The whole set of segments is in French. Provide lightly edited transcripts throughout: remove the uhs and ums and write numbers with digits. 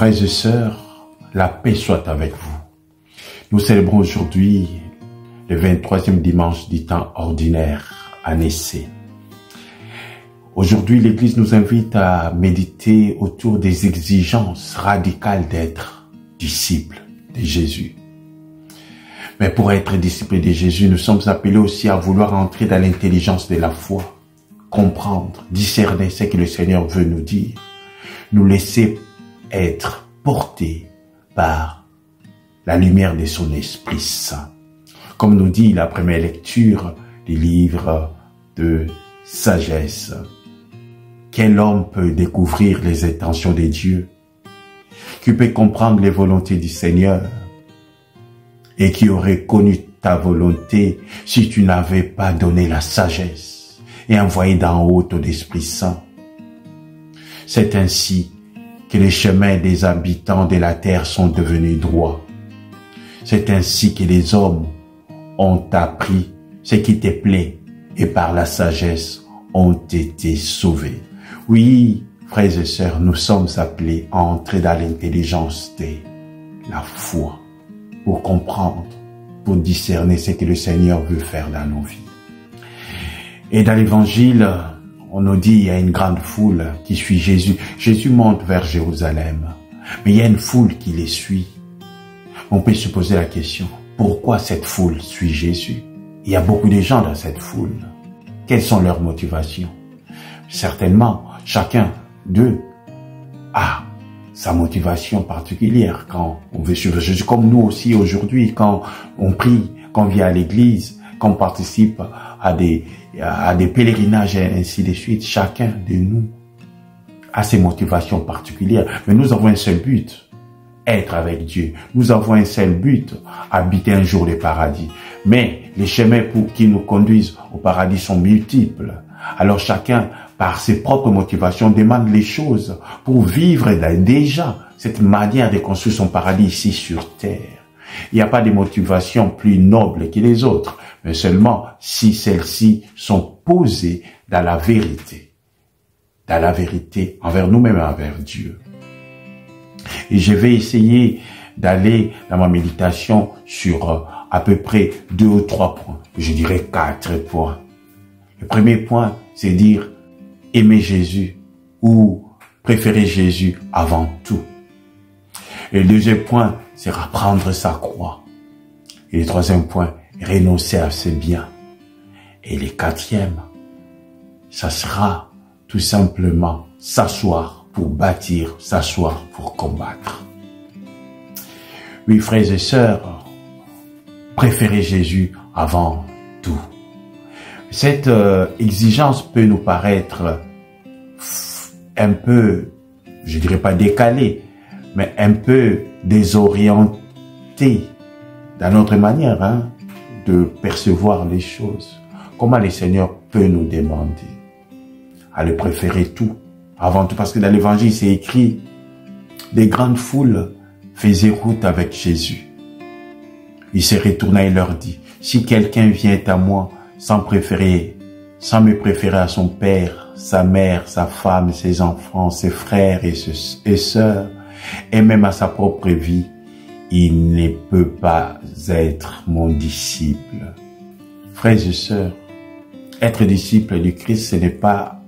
Frères et sœurs, la paix soit avec vous. Nous célébrons aujourd'hui le 23e dimanche du temps ordinaire, année C. Aujourd'hui, l'Église nous invite à méditer autour des exigences radicales d'être disciples de Jésus. Mais pour être disciples de Jésus, nous sommes appelés aussi à vouloir entrer dans l'intelligence de la foi, comprendre, discerner ce que le Seigneur veut nous dire, nous laisser être portés par la lumière de son Esprit Saint. Comme nous dit la première lecture du livre de sagesse, quel homme peut découvrir les intentions de Dieu, qui peut comprendre les volontés du Seigneur et qui aurait connu ta volonté si tu n'avais pas donné la sagesse et envoyé d'en haut ton Esprit Saint. C'est ainsi que les chemins des habitants de la terre sont devenus droits. C'est ainsi que les hommes ont appris ce qui te plaît et par la sagesse ont été sauvés. Oui, frères et sœurs, nous sommes appelés à entrer dans l'intelligence de la foi pour comprendre, pour discerner ce que le Seigneur veut faire dans nos vies. Et dans l'évangile, on nous dit il y a une grande foule qui suit Jésus. Jésus monte vers Jérusalem, mais il y a une foule qui les suit. On peut se poser la question, pourquoi cette foule suit Jésus? Il y a beaucoup de gens dans cette foule. Quelles sont leurs motivations? Certainement, chacun d'eux a sa motivation particulière quand on veut suivre Jésus. Comme nous aussi aujourd'hui, quand on prie, quand on vient à l'église, quand on participe à des pèlerinages et ainsi de suite, chacun de nous a ses motivations particulières. Mais nous avons un seul but, être avec Dieu. Nous avons un seul but, habiter un jour le paradis. Mais les chemins qui nous conduisent au paradis sont multiples. Alors chacun, par ses propres motivations, demande les choses pour vivre déjà cette manière de construire son paradis ici sur terre. Il n'y a pas de motivation plus noble que les autres, mais seulement si celles-ci sont posées dans la vérité envers nous-mêmes et envers Dieu. Et je vais essayer d'aller dans ma méditation sur à peu près 2 ou 3 points. Je dirais 4 points. Le premier point, c'est dire aimer Jésus ou préférer Jésus avant tout. Et le deuxième point, c'est reprendre sa croix. Et le troisième point, renoncer à ses biens. Et le quatrième, ça sera tout simplement s'asseoir pour bâtir, s'asseoir pour combattre. Oui, frères et sœurs, préférez Jésus avant tout. Cette exigence peut nous paraître un peu, je dirais pas décalée, mais un peu désorientée dans notre manière de percevoir les choses. Comment le Seigneur peut nous demander à le préférer tout, avant tout, parce que dans l'évangile c'est écrit, des grandes foules faisaient route avec Jésus. Il se retourna et leur dit, si quelqu'un vient à moi sans me préférer à son père, sa mère, sa femme, ses enfants, ses frères et sœurs, et même à sa propre vie, il ne peut pas être mon disciple. Frères et sœurs, être disciple du Christ, ce n'est pas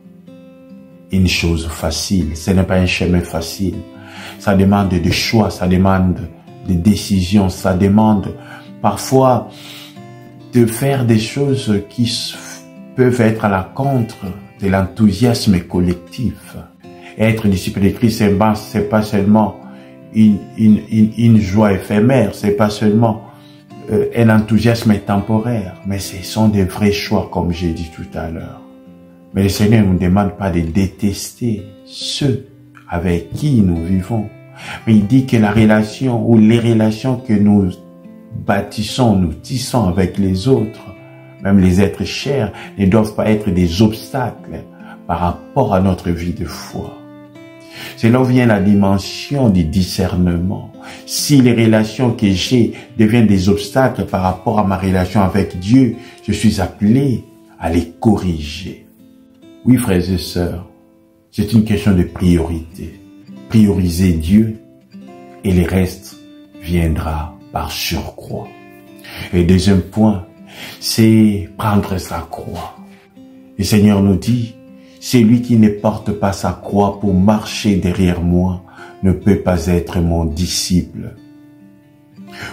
une chose facile, ce n'est pas un chemin facile. Ça demande des choix, ça demande des décisions, ça demande parfois de faire des choses qui peuvent être à la contre de l'enthousiasme collectif. Être disciple de Christ, c'est pas seulement une joie éphémère, c'est pas seulement un enthousiasme temporaire, mais ce sont des vrais choix, comme j'ai dit tout à l'heure. Mais le Seigneur ne nous demande pas de détester ceux avec qui nous vivons. Mais il dit que la relation ou les relations que nous bâtissons, nous tissons avec les autres, même les êtres chers, ne doivent pas être des obstacles par rapport à notre vie de foi. C'est là où vient la dimension du discernement. Si les relations que j'ai deviennent des obstacles par rapport à ma relation avec Dieu, je suis appelé à les corriger. Oui, frères et sœurs, c'est une question de priorité. Prioriser Dieu et le reste viendra par surcroît. Et deuxième point, c'est prendre sa croix. Le Seigneur nous dit, celui qui ne porte pas sa croix pour marcher derrière moi ne peut pas être mon disciple.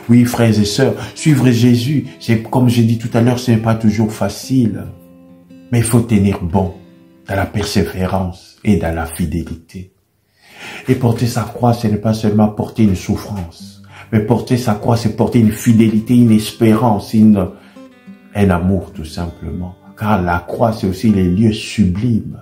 Oui, frères et sœurs, suivre Jésus, c'est comme je dis tout à l'heure, ce n'est pas toujours facile. Mais il faut tenir bon dans la persévérance et dans la fidélité. Et porter sa croix, ce n'est pas seulement porter une souffrance. Mais porter sa croix, c'est porter une fidélité, une espérance, un amour tout simplement. Car la croix, c'est aussi les lieux sublimes.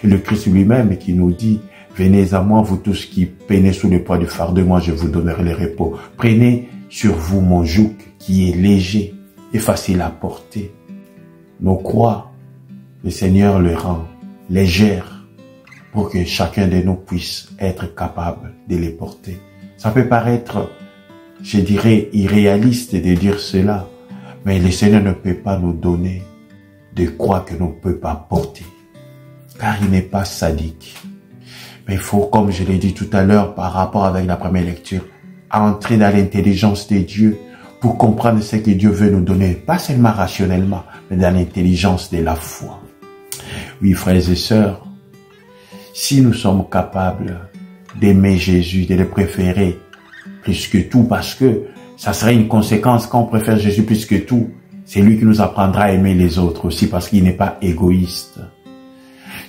Et le Christ lui-même qui nous dit, venez à moi, vous tous qui peinez sous le poids du fardeau, moi je vous donnerai le repos. Prenez sur vous mon joug qui est léger et facile à porter. Nos croix, le Seigneur le rend légères pour que chacun de nous puisse être capable de les porter. Ça peut paraître, je dirais, irréaliste de dire cela, mais le Seigneur ne peut pas nous donner de croix que nous ne pouvons pas porter, car il n'est pas sadique. Mais il faut, comme je l'ai dit tout à l'heure par rapport avec la première lecture, entrer dans l'intelligence de Dieu pour comprendre ce que Dieu veut nous donner, pas seulement rationnellement, mais dans l'intelligence de la foi. Oui, frères et sœurs, si nous sommes capables d'aimer Jésus, de le préférer plus que tout, parce que ça serait une conséquence quand on préfère Jésus plus que tout, c'est lui qui nous apprendra à aimer les autres aussi, parce qu'il n'est pas égoïste.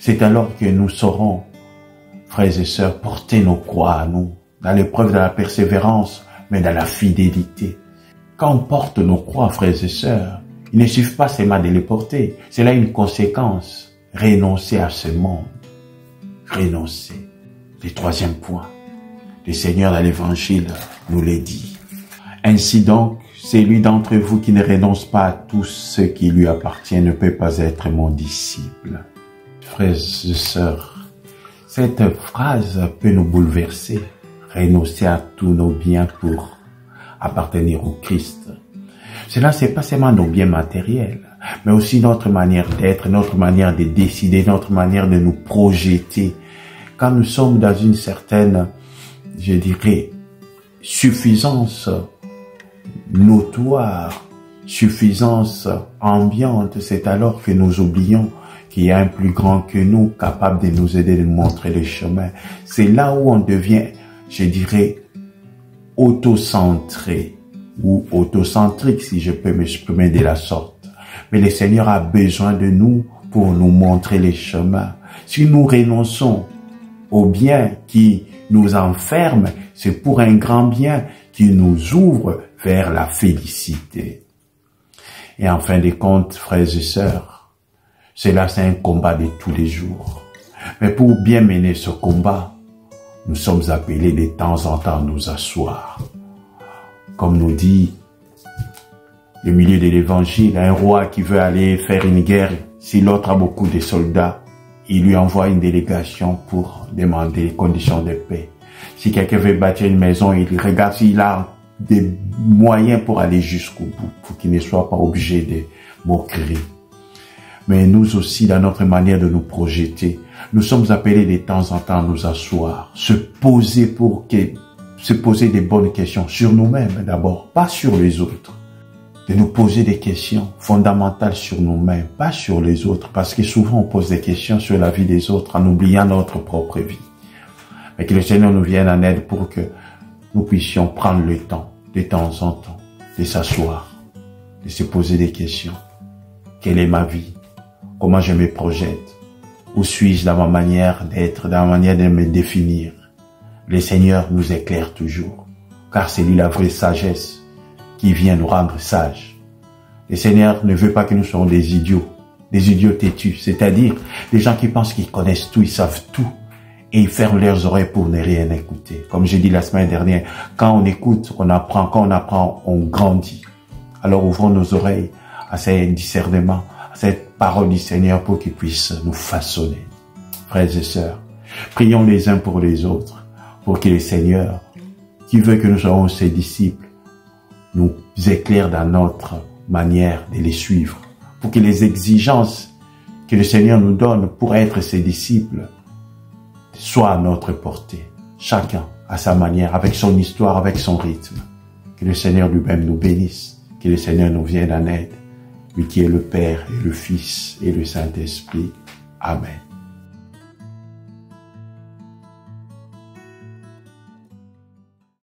C'est alors que nous saurons, frères et sœurs, porter nos croix à nous, dans l'épreuve de la persévérance, mais dans la fidélité. Quand on porte nos croix, frères et sœurs, il ne suffit pas seulement de les porter. C'est là une conséquence. Renoncer à ce monde. Renoncer. Le troisième point. Le Seigneur dans l'Évangile nous l'a dit. Ainsi donc, celui d'entre vous qui ne renonce pas à tout ce qui lui appartient ne peut pas être mon disciple. Frères et sœurs, cette phrase peut nous bouleverser. Renoncer à tous nos biens pour appartenir au Christ. Cela, c'est pas seulement nos biens matériels, mais aussi notre manière d'être, notre manière de décider, notre manière de nous projeter. Quand nous sommes dans une certaine, je dirais, suffisance notoire, suffisance ambiante, c'est alors que nous oublions qu'il y a un plus grand que nous, capable de nous aider, de nous montrer le chemin. C'est là où on devient, je dirais, autocentré ou autocentrique, si je peux m'exprimer de la sorte. Mais le Seigneur a besoin de nous pour nous montrer les chemins. Si nous renonçons au bien qui nous enferme, c'est pour un grand bien qui nous ouvre vers la félicité. Et en fin de compte, frères et sœurs, cela c'est un combat de tous les jours. Mais pour bien mener ce combat, nous sommes appelés de temps en temps à nous asseoir. Comme nous dit le milieu de l'Évangile, un roi qui veut aller faire une guerre, si l'autre a beaucoup de soldats, il lui envoie une délégation pour demander les conditions de paix. Si quelqu'un veut bâtir une maison, il regarde s'il a des moyens pour aller jusqu'au bout, pour qu'il ne soit pas obligé de moquerie. Mais nous aussi, dans notre manière de nous projeter, nous sommes appelés de temps en temps à nous asseoir, se poser des bonnes questions sur nous-mêmes d'abord, pas sur les autres. De nous poser des questions fondamentales sur nous-mêmes, pas sur les autres, parce que souvent on pose des questions sur la vie des autres en oubliant notre propre vie. Mais que le Seigneur nous vienne en aide pour que nous puissions prendre le temps, de temps en temps, de s'asseoir, de se poser des questions. Quelle est ma vie? Comment je me projette? Où suis-je dans ma manière d'être, dans ma manière de me définir? Le Seigneur nous éclaire toujours, car c'est lui la vraie sagesse qui vient nous rendre sages. Le Seigneur ne veut pas que nous soyons des idiots têtus, c'est-à-dire des gens qui pensent qu'ils connaissent tout, ils savent tout, et ils ferment leurs oreilles pour ne rien écouter. Comme j'ai dit la semaine dernière, quand on écoute, on apprend, quand on apprend, on grandit. Alors ouvrons nos oreilles à ces discernements, à cette parole du Seigneur pour qu'il puisse nous façonner. Frères et sœurs, prions les uns pour les autres, pour que le Seigneur, qui veut que nous soyons ses disciples, nous éclaire dans notre manière de les suivre, pour que les exigences que le Seigneur nous donne pour être ses disciples soient à notre portée. Chacun à sa manière, avec son histoire, avec son rythme. Que le Seigneur lui-même nous bénisse, que le Seigneur nous vienne en aide, lui qui est le Père et le Fils et le Saint-Esprit. Amen.